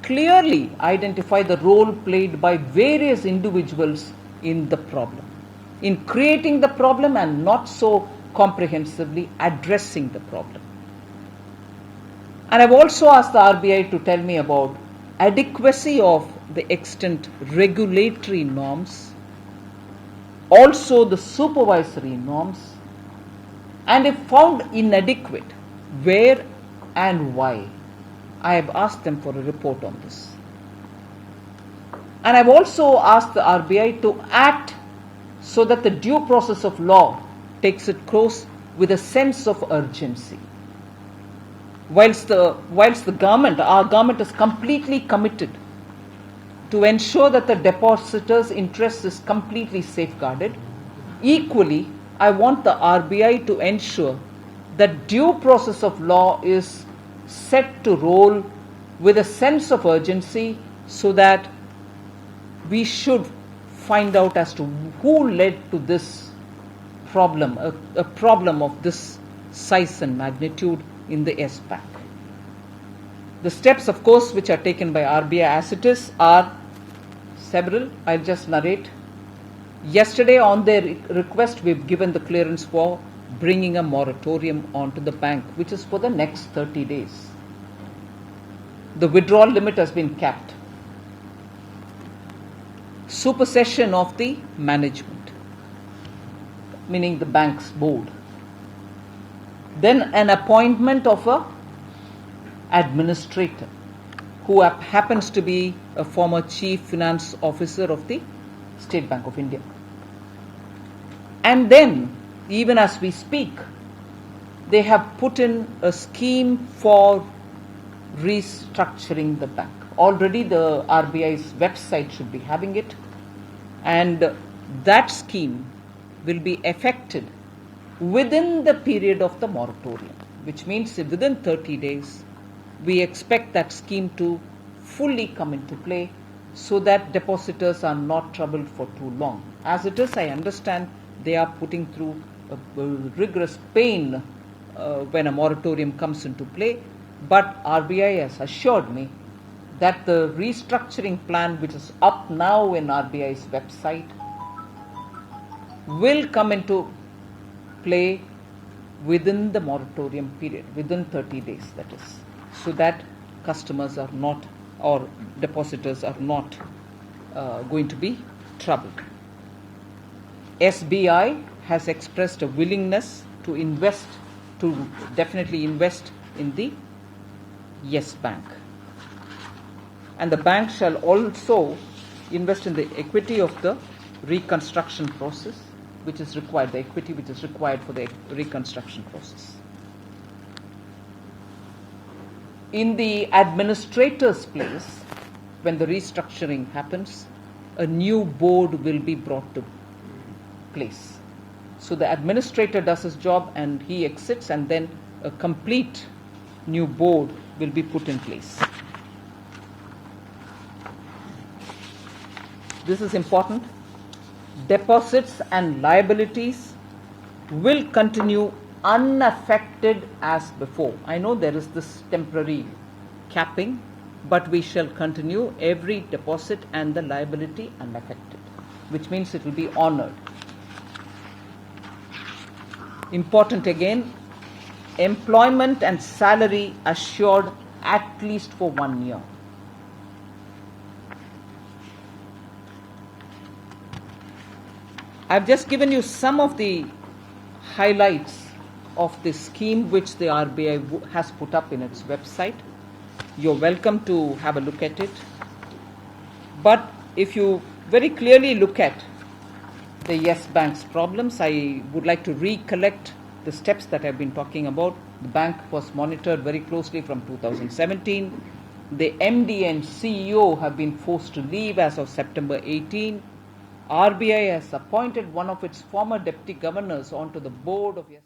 clearly identify the role played by various individuals in the problem, in creating the problem and not so comprehensively addressing the problem. And I've also asked the RBI to tell me about adequacy of the extant regulatory norms, also the supervisory norms, and if found inadequate, where and why. I have asked them for a report on this. And I've also asked the RBI to act so that the due process of law takes its course with a sense of urgency. Whilst the government, our government is completely committed to ensure that the depositor's interest is completely safeguarded, equally, I want the RBI to ensure that due process of law is set to roll with a sense of urgency so that we should find out as to who led to this problem, a problem of this size and magnitude in the S Bank. The steps, of course, which are taken by RBI as it is are several. I'll just narrate. Yesterday, on their request, we've given the clearance for bringing a moratorium onto the bank, which is for the next 30 days. The withdrawal limit has been capped. Supersession of the management, meaning the bank's board. Then an appointment of a administrator who happens to be a former chief finance officer of the State Bank of India. And then, even as we speak, they have put in a scheme for restructuring the bank. Already the RBI's website should be having it, and that scheme will be effected within the period of the moratorium, which means within 30 days, we expect that scheme to fully come into play so that depositors are not troubled for too long. As it is, I understand they are putting through a rigorous pain when a moratorium comes into play, but RBI has assured me that the restructuring plan, which is up now in RBI's website, will come into play within the moratorium period, within 30 days that is, so that customers are not, or depositors are not going to be troubled. SBI has expressed a willingness to invest, to definitely invest in the Yes Bank. And the bank shall also invest in the equity of the reconstruction process, which is required, the equity which is required for the reconstruction process. In the administrator's place, when the restructuring happens, a new board will be brought to place. So the administrator does his job and he exits, and then a complete new board will be put in place. This is important. Deposits and liabilities will continue unaffected as before. I know there is this temporary capping, but we shall continue every deposit and the liability unaffected, which means it will be honored. Important again, employment and salary assured at least for 1 year. I've just given you some of the highlights of the scheme which the RBI has put up in its website. You're welcome to have a look at it. But if you very clearly look at the Yes Bank's problems, I would like to recollect the steps that I've been talking about. The bank was monitored very closely from 2017. The MD and CEO have been forced to leave as of September 18. RBI has appointed one of its former deputy governors onto the board of Yes.